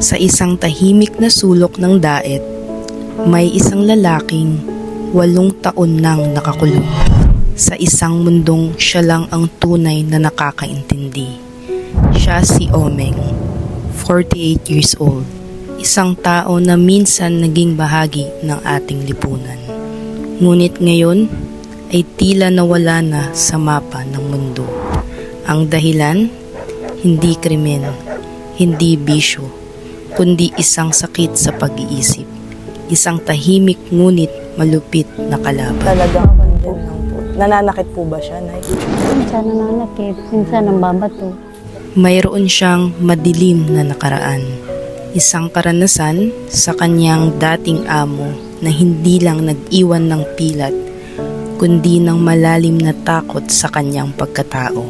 Sa isang tahimik na sulok ng daet, may isang lalaking 8 taon nang nakakulong. Sa isang mundong siya lang ang tunay na nakakaintindi. Siya si Omeng, 48 years old. Isang tao na minsan naging bahagi ng ating lipunan. Ngunit ngayon ay tila nawala na sa mapa ng mundo. Ang dahilan, hindi krimen, hindi bisyo, kundi isang sakit sa pag-iisip. Isang tahimik ngunit malupit na kalaban. Talagang andyan lang po. Nananakit po ba siya, Nay? Minsan nananakit, minsan nambabato. Mayroon siyang madilim na nakaraan. Isang karanasan sa kanyang dating amo na hindi lang nag-iwan ng pilat, kundi ng malalim na takot sa kanyang pagkatao.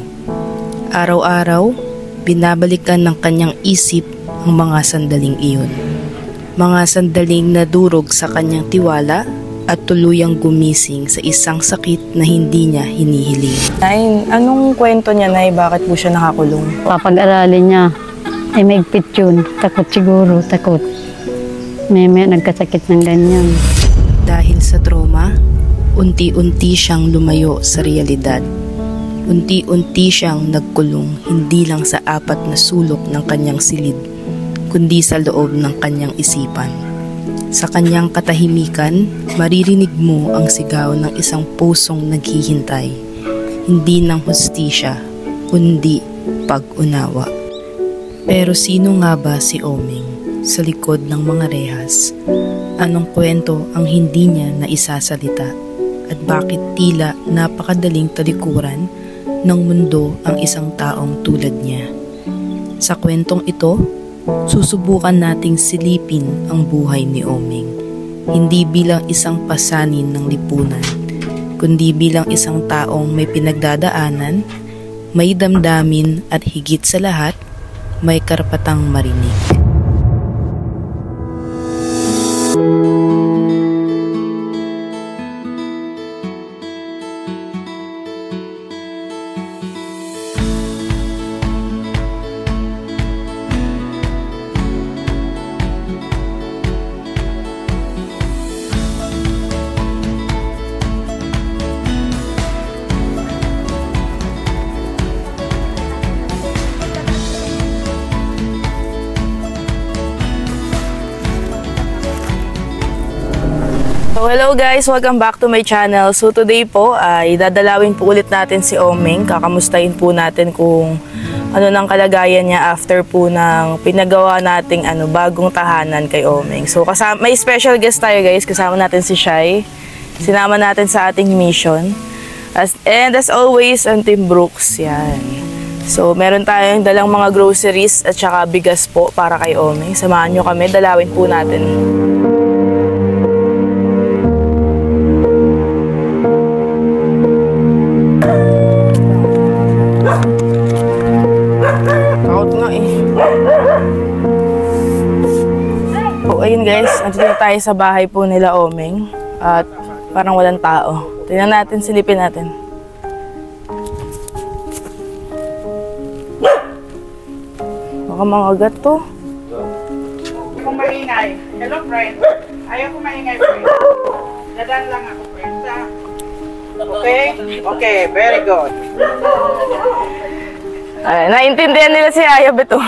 Araw-araw, binabalikan ng kanyang isip ang mga sandaling iyon. Mga sandaling nadurog sa kanyang tiwala at tuluyang gumising sa isang sakit na hindi niya hinihiling. Nay, anong kwento niya, Nay? Bakit po siya nakakulong? Papag-aralin niya, ay maigpit yun. Takot siguro, takot. May nagkasakit ng ganyan. Dahil sa trauma, unti-unti siyang lumayo sa realidad. Unti-unti siyang nagkulong hindi lang sa 4 na sulok ng kanyang silid, kundi sa loob ng kanyang isipan. Sa kanyang katahimikan, maririnig mo ang sigaw ng isang pusong naghihintay, hindi ng hustisya, kundi pag-unawa. Pero sino nga ba si Omeng sa likod ng mga rehas? Anong kwento ang hindi niya naisasalita? At bakit tila napakadaling talikuran ng mundo ang isang taong tulad niya? Sa kwentong ito, susubukan nating silipin ang buhay ni Omeng, hindi bilang isang pasanin ng lipunan, kundi bilang isang taong may pinagdadaanan, may damdamin at higit sa lahat, may karapatang marinig. So hello guys, welcome back to my channel. So today po ay dadalawin po ulit natin si Omeng. Kakamustahin po natin kung ano nang kalagayan niya after po ng pinagawa nating bagong tahanan kay Omeng. So may special guest tayo guys, kasama natin si Shai. Sinama natin sa ating mission. And as always, ang Team Brooks, yan. So meron tayong dalang mga groceries at saka bigas po para kay Omeng. Samahan nyo kami, dalawin po natin. Ayun guys, nandito tayo sa bahay po nila Omeng at parang walang tao. Tingnan natin, silipin natin. Baka mga gat to. Kung maingay. Hello friend. Ayaw ko maingay friend. Dadan lang ako friend. Okay? Okay, very good. Ay, naintindihan nila si Ayab ito.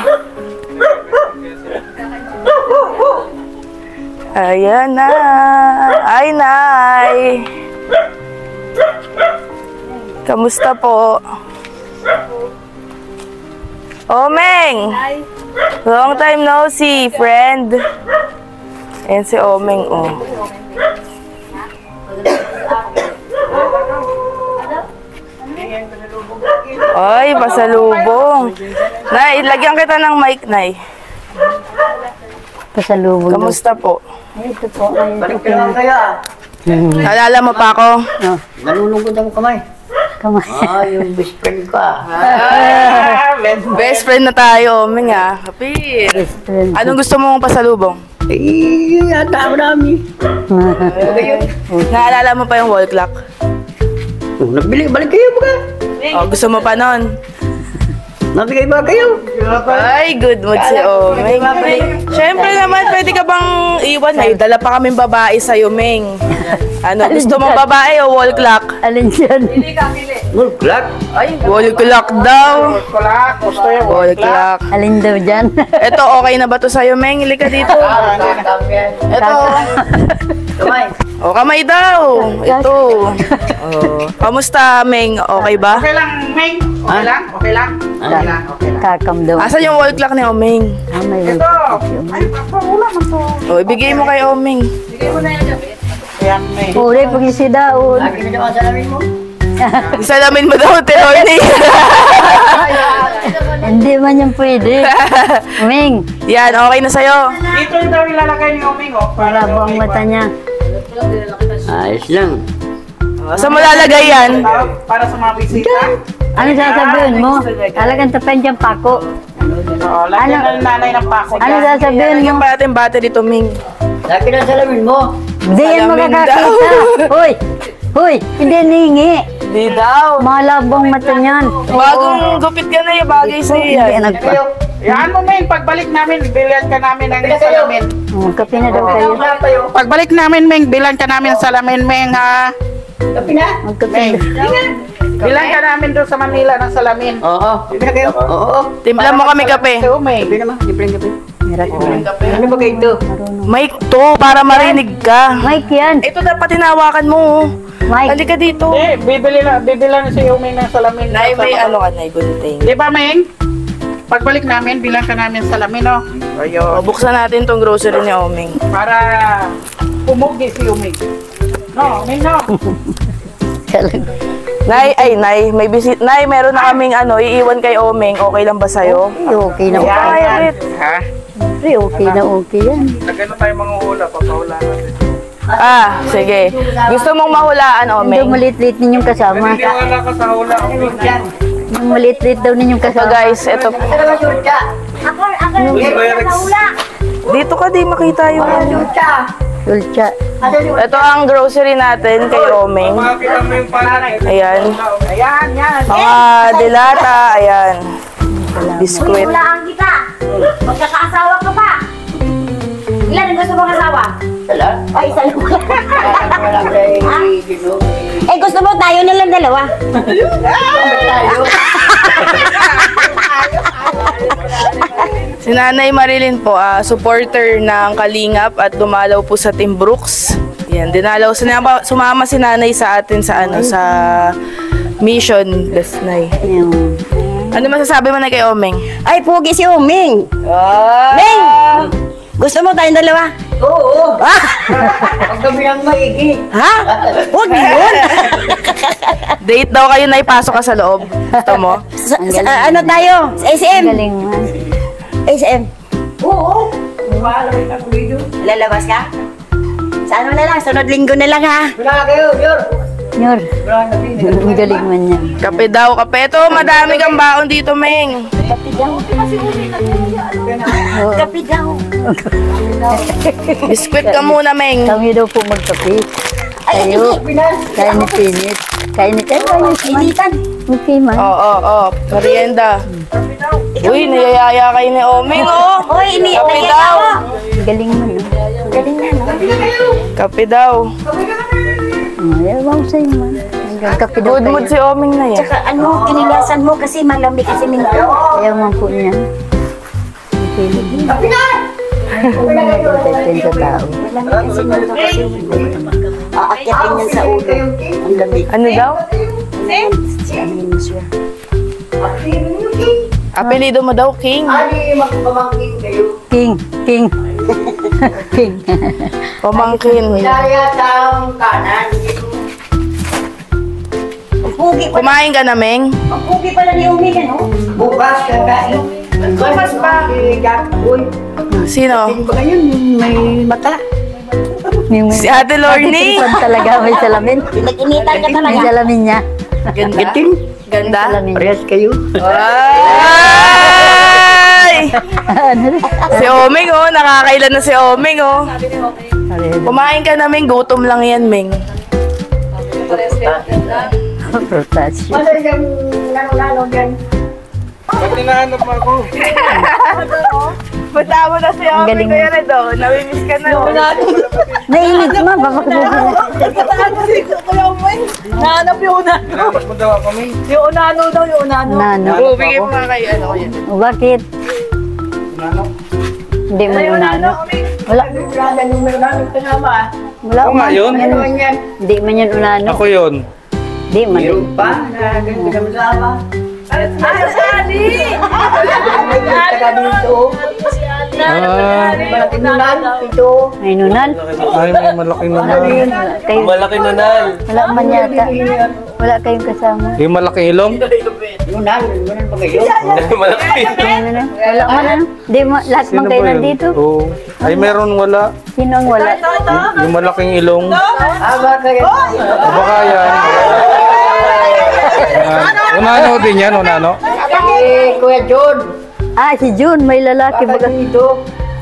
Ayan na. Ay, Nay. Kamusta po? Omeng! Long time no see, friend. Ayan si Omeng, oh. Ay, pasalubong. Nay, lagyan kita ng mic, Nay. Pasalubong. Kamusta po? Ito po. Balik ka lang kaya. Naalala mo pa ako? Nalulungkot ang kamay. Kamay. Yung best friend ka. Best friend na tayo, Omeng ah. Kapir. Anong gusto mong pasalubong? Yata marami. Naalala mo pa yung wall clock? Nagbili, balik kayo ba? Oh, gusto mo pa nun? Nabigay ba kayo? Ay, good mood si Omeng. Siyempre naman, pwede ka bang iwan? May dala pa kaming babae sa'yo, Meng. Ano, gusto mong babae o wall clock? Alin dyan? Wolf clock. Ay, wall clock daw. Wala, gusto yung Wall clock. Alin daw dyan? Ito, okay na ba to sa'yo, Meng? Halika dito. Ito. O, kamay daw. Ito. Oh. Kamusta, Meng? Okay ba? Okay lang, Meng. Okay lang, okay lang. Okay lang, okay lang. Kakam daw. Asan yung wall clock ni Omeng? Ah, may Ito. Ay, wala man to. O, ibigay mo kay Omeng. Ayan, Meng. Uri, pag-isi daw. Isalamin mo daw, Telorni. Hindi man yung pwede. Ming, Yan, okay na sa'yo. Dito daw ilalagay ni Omeng, oh. para buang mata niya. Ayos lang. Saan mo lalagay yan? Para sa mga bisita. Ano sasabihin mo? Talagang tapan dyan pako. Oo, lagyan na ng nanay ng pako Ano dyan. sasabihin mo? Lagyan pa natin battery to, Ming. Laki ng salamin mo. Hindi yan Salamin makakakita. Hoy! Hoy! Hindi nihingi. Di daw. Malabong mata niyan. Bagong gupit ka na yung bagay sa'yo Hindi yan. nagpa. Yan mo, Meng. Pagbalik namin, bilan ka namin ng salamin. Kape na daw kayo. Pagbalik namin, Meng, bilan ka namin ng salamin, Meng, ha? Magkape Meng. na. Bilan ka namin doon sa Manila ng salamin. Oo. Bibili kayo? Oo. Timpla mo kami kape. Oo, Meng. Bibili naman. Bibili kape. Ano ba kayo ito? Mic to, para marinig ka. Mike yan. Ito dapat hinawakan mo. Mike. Halika dito. Eh, bibili lang si Meng ng salamin. Nay, may ano ka, Nay, gunting. Di ba, Meng? Pagbalik namin, bilang ka namin salamin, no? O, Ayun. buksan natin tong grocery ni Omeng. Para pumugi si Meng. No, Meng, no? Nay, may visit. Nay, meron na kaming ano, iiwan kay Omeng. Okay lang ba sa'yo? Okay na Ayan, okay. yan. Ha? Pre, okay na okay yan. Nagano tayo mga hula, papahula natin. Ah, sige. Gusto mong mahulaan, Hindi Omeng? maliit-liit ninyong kasama. Naniniwala ka sa hula. Yung maliit-liit daw ninyong So kasama. guys, ito. Dito ka, di makita yung ano. Sulcha. Ito ang grocery natin kay Omeng. Makakita mo yung panay. Ayan. Ayan, yan. Mga dilata, ayan. Biskwit. Hulaan kita. Magkakaasawa ka pa. Ilan ang gusto mong asawa? Ay, isa lang. Eh, gusto mo tayo nilang dalawa. Si Nanay Marilyn po, supporter ng Kalingap at dumalaw po sa Team Brooks. Yan, dinalaw. Sumama si Nanay sa atin sa ano, sa mission. Best Nay. Yung... Ano masasabi mo na kay Omeng? Ay, pugi si Uming. Ming! Gusto mo tayong dalawa? Oo. Ang gabi ng maigi. Ha? Huwag yun. Date daw kayo na ipasok ka sa loob. Gusto mo? Ano tayo? Sa SM? Galing man. SM. Oo. Maalamay na kung dito. Lalabas ka? Sa ano na lang? Sunod linggo na lang, ha? Wala kayo, Yor. Nyor. Wala na din. Ang galing man yan. Kape daw, kape. Ito, madami kang baon dito, Meng. Kapi daw. Biskwit ka muna, Meng. Kami daw po magkape. Ay, Tayo. hindi. Kainit-init. Kainit-init. Initan. Okay man. Oo. Merienda. Uy, niyayaya kayo ni Omeng, oh. Hoy, Kape daw. Ang galing man. Galing na, no? Kape daw. Ayaw ko sa'yo man. Hanggang kape daw Good mood tayo. si Omeng na yan. Tsaka ano, kinilasan mo kasi malamig kasi minto. Ayaw man po niya. Okay lang. Tayo sa tao. Malamig kasi minto kasi aakyatin yan sa ulo. Ang lamig. Ano daw? Sabihin mo siya. Apelido mo daw, King. Ani, magpamangkin kayo. King. King. King. Pamangkin. Daya tang kanan. Ang pugi pa. Kumain ka na, Meng? Ang pugi pala ni Umi, ano? Bukas kakain. Bukas pa. Uy. Sino? Ba kayo may mata? Yung Si Ate Lorny. talaga may salamin. Nag-initan ka May talaga. salamin niya. Ganda. Ganda. Salamin. Parehas kayo. Ay! Ano rin? Si Omeng, oh. Nakakailan na si Omeng, oh. Kumain ka na, Meng. Gutom lang yan, Meng. Protasyo. Ano yung lalo-lalo dyan? Ba't hinahanap mo ako? Punta mo na si Ang Omeng, galing Kuya Red, oh. Namimiss ka na. Nainit ma, babakabugin. Nahanap yung unano. Hinahanap mo daw ako, Ming. Yung unano daw, yung unano. Nano. Oo, bigay mo nga kay ano, Kuya Red. O, bakit? Hinahanap? Hindi mo unano. Wala. Wala yung unano kasama. Wala Ako nga man. yun. Ano yan? Hindi man yan unano. Ako yun. Hindi man. Yung pa, na ganito ka masama. Taga dito. Malaking nunan, ito. May nunal. Ay, may malaking naman. Kayo, Malaki nunal. wala man yata. Wala kayong kasama. Yung malaking ilong? Nunan pa kayo. Malaki. Ano? Wala man ano? Di mo, lahat man kayo nandito. Oo. Ay, meron wala. Sino ang wala? Yung malaking ilong. Aba kayo. Baka yan. Unano din yan, unano. Kuya John. Ah, si June. May lalaki Baka baga. dito.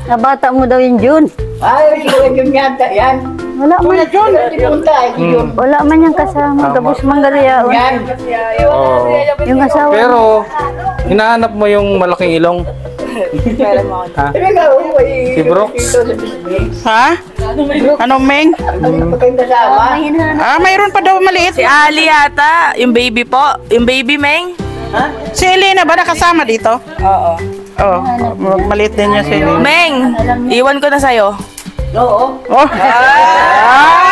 Nabata mo daw yung June. Ay, si Kuya John yata yan. Wala man. John, punta. Si John. Wala man yung kasama. Gabos manggariyaon. Yan. Oo. Yung asawa. Pero, hinahanap mo yung malaking ilong. Ha? Talaga, uy. Si Brooks? Ha? Ano, Meng? Ano pa kayong kasama? Mayroon pa daw maliit. Si Ali yata, yung baby po. Yung baby, Meng. Si Elena ba nakasama dito? Oo. Oh, maliit din niya si Elena. Meng, iwan ko na sa'yo. Oo. Oh,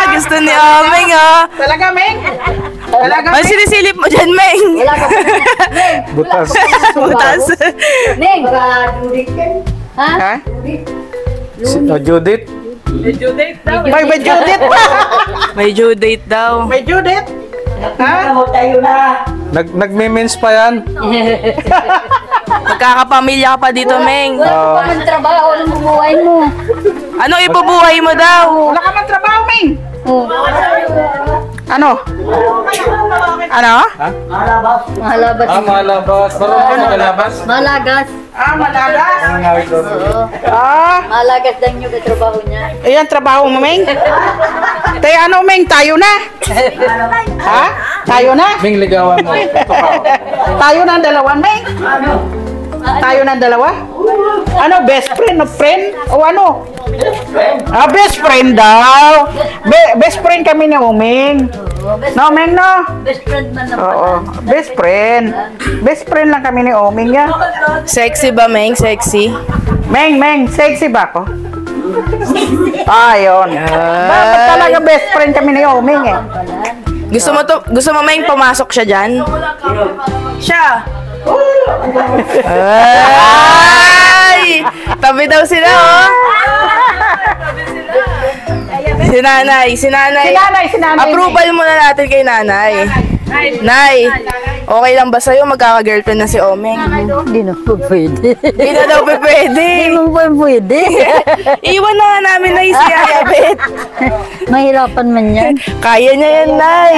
Gusto ni Omeng, oh. talaga, Meng? Talaga, Ano sinisilip mo dyan, Meng? Wala ka pa. Butas. Butas. Neng. Baka dudik yan. Ha? Judith? May Judith pa. May due date daw. May Judith. Nakamo tayo na. Nagme-mens pa yan? Magkakapamilya ka pa dito, Meng. Wala pa man trabaho. Anong bubuhay mo? Ano ipabuhay mo daw? Wala ka man trabaho, Meng. Oh, Ano? Ano? Malabas. mahalabat. Malabas. Marunong ka magalabas? Malagas. Malagas. Ang ngawit doon. Malagas lang yung trabaho niya. Ayan, trabaho mo, Meng. Tayo, ano, Meng? Tayo na. Ha? Tayo na? Ming, ligawan mo. Tayo na ang dalawa, Meng. Tayo na ang dalawa? Ano, best friend o friend? O ano? Best friend daw. Best friend kami ni Uming. No, Meng, no? Best friend man na Oo, best friend. Best friend lang kami ni Uming, ya. Sexy ba, Meng? Sexy? Meng, sexy ba ako? Ayun. Bakit talaga best friend kami ni Uming, eh? Gusto mo, Meng, pumasok siya dyan? Siya! Ay! Tabi daw sila, oh! Si nanay. Si nanay. Approval muna natin kay nanay. Nay, okay lang ba sa'yo magkaka-girlfriend na si Omeng? Hindi na po pwede. Hindi na daw pwede. Hindi mo po pwede. Iwan na nga namin na si Ayabet. Mahirapan man yan. Kaya niya yan, Nay.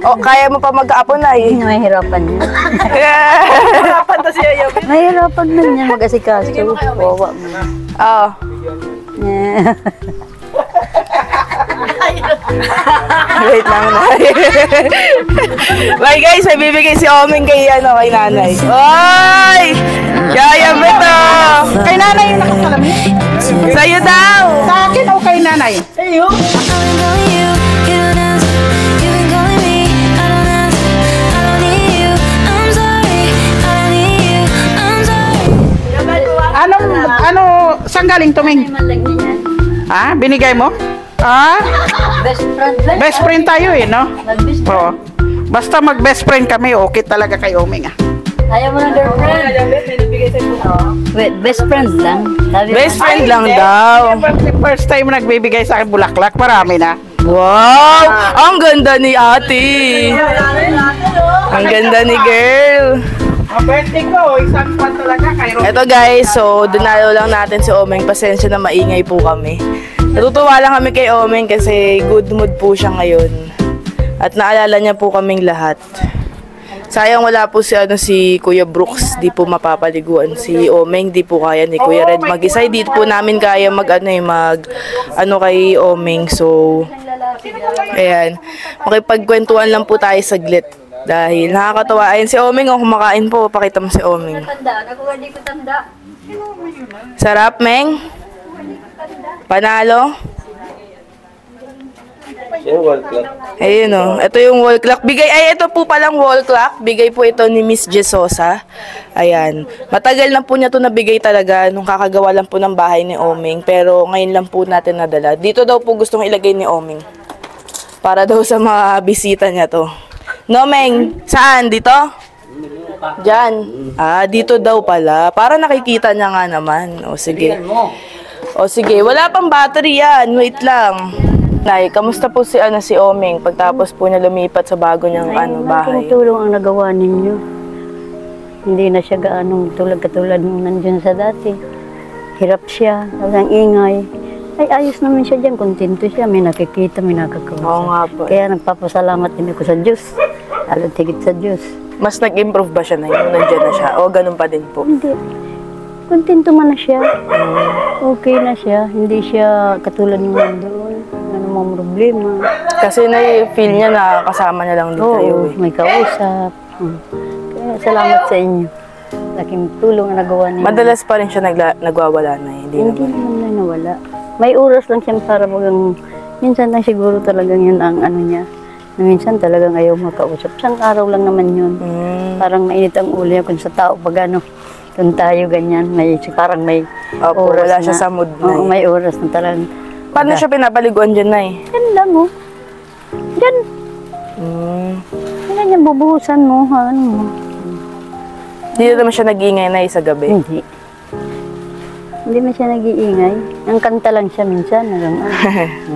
O, kaya mo pa mag-aapo, Nay. Mahirapan yan. Harapan na si Ayabet. Mahirapan man yan mag-asikaso. Wawa mo. Oo. Wait lang, Nay. Bye guys, may bibigay si Omeng kay nanay. Oy! Kaya beto! Kay nanay yung nakasalamin. Sa'yo daw! Sa akin o kay nanay? Saan galing tuming? Ha? Binigay mo? Ha? Best friend lang. Best friend tayo eh, no? Mag-best friend. Oo. Basta mag-best friend kami, okay talaga kay Oming, ah. Ayaw mo ng girlfriend. Wait, best friend lang. Sabi Best mo. friend lang daw. First time mo nagbibigay sa akin bulaklak, marami na. Wow! Ang ganda ni ate! Ang ganda ni girl! Ang birthday ko, isang pan talaga kay Oming. Eto guys, so dinalo lang natin si Omeng. Pasensya na maingay po kami. Natutuwa lang kami kay Omeng kasi good mood po siya ngayon. At naalala niya po kaming lahat. Sayang wala po si Kuya Brooks, di po mapapaliguan. Si Omeng, di po kaya ni Kuya Red mag-isa. Di po namin kaya mag kay Omeng. So, ayan. Makipagkwentuhan lang po tayo saglit. Dahil nakakatawa. Ayun si Oming, oh, kumakain po. Pakita mo si Oming. Tanda, ako hindi ko tanda. Sarap, Meng? Panalo? Ayun, oh. Ito yung wall clock. Ito po palang wall clock. Bigay po ito ni Miss Jesosa. Ayan. Matagal na po niya ito nabigay talaga nung kakagawa lang po ng bahay ni Oming. Pero ngayon lang po natin nadala. Dito daw po gustong ilagay ni Oming. Para daw sa mga bisita niya to. No, Meng? Saan? Dito? Diyan. Ah, dito daw pala. Para nakikita niya nga naman. O, sige. O, sige. Wala pang battery yan. Wait lang. Nay, kamusta po si Oming pagtapos po niya lumipat sa bago niyang bahay? Malaking tulong ang nagawa ninyo. Hindi na siya gaanong katulad nung nandiyan sa dati. Hirap siya, ang ingay. Ay, ayos naman siya dyan, kontento siya, may nakikita, may nakakausap. Oo nga po. Kaya nagpapasalamat din ako sa Diyos, lalo tigit sa Diyos. Mas nag-improve ba siya na yun? Nandiyan na siya? O ganun pa din po? Hindi. Kontento man na siya. Okay na siya. Hindi siya katulad ng nandoon. Ano mga problema. Kasi na-feel niya na kasama niya lang din kayo. Oo, may kausap. Kaya salamat sa inyo. Laking tulong ang nagawa niya. Madalas pa rin siya nagwawala na. Hindi Hindi naman. naman na nawala. May oras lang siya para bagang, minsan lang siguro talagang yun ang ano niya. Na minsan talagang ayaw makausap. Isang araw lang naman yun. Parang mainit ang ulo niya kung sa tao pag ano, kung tayo ganyan, parang may Opo, oras wala na. siya sa mood na. Oo, may oras na talagang. Paano siya pinapaliguan dyan, Nay? Yan lang oh. Yan. Yan yung bubuhusan mo. Ano mo. Hindi naman siya nag-iingay, Nay, sa gabi. Hindi. Hindi man siya nag-iingay. Ang kanta lang siya minsan.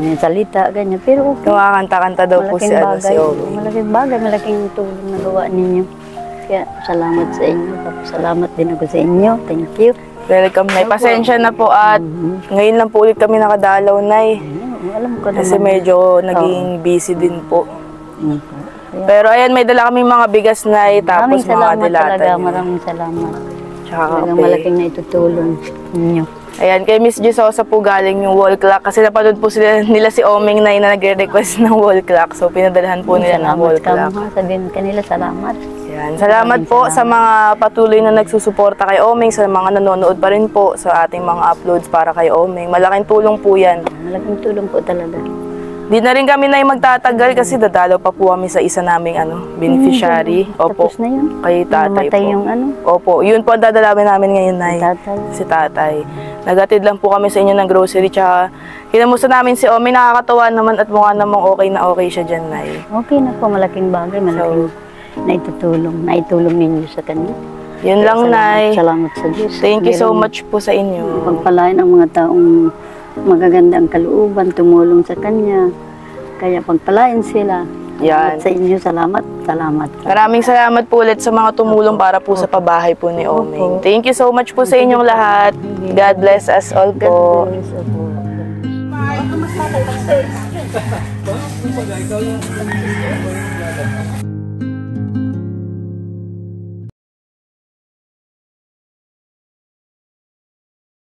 May salita, ganyan. Pero okay. Kumakanta-kanta daw po si Oming. Malaking bagay, malaking tulong na gawa ninyo. Kaya salamat sa inyo. Salamat din ako sa inyo. Thank you. Welcome, Nay. Pasensya na po at ngayon lang po ulit kami nakadalaw, Nay. Alam ko naman. Kasi medyo naging busy din po. Pero ayan, may dala kaming mga bigas, Nay. Tapos mga dilatan. Maraming salamat. Tsaka Talagang kape. malaking na itutulong ninyo. Ayan, kay Miss Jesosa po galing yung wall clock. Kasi napanood po nila si Oming, Nay, na nagre-request ng wall clock. So, pinadalahan po nila ng wall clock. Salamat ka sabihin kanila, salamat. Yan. Salamat po sa mga patuloy na nagsusuporta kay Oming, sa mga nanonood pa rin po sa ating mga uploads para kay Oming. Malaking tulong po yan. Malaking tulong po talaga. Di na rin kami na magtatagal kasi dadalaw pa po kami sa isa naming beneficiary. Opo. Tapos na yun. Kay tatay Namatay po. yung Opo. Yun po ang dadalawin namin ngayon, Nay. Tatay. Si tatay. Nagatid lang po kami sa inyo ng grocery. Tsaka kinamusta namin si Oming. Nakakatawa naman at mukha namang okay na okay siya dyan, Nay. Okay na po, malaking bagay, malaking naitulong ninyo sa kanya. Yun lang, Nay. Salamat sa Diyos. Thank you so much po sa inyo. Pagpalain ang mga taong magaganda ang kalooban, tumulong sa kanya. Kaya pagpalain sila. Yan. At sa inyo, salamat. Salamat. Maraming salamat po ulit sa mga tumulong para po sa pabahay po ni Oming. Thank you so much po sa inyong lahat. God bless us all po. God bless. Opo.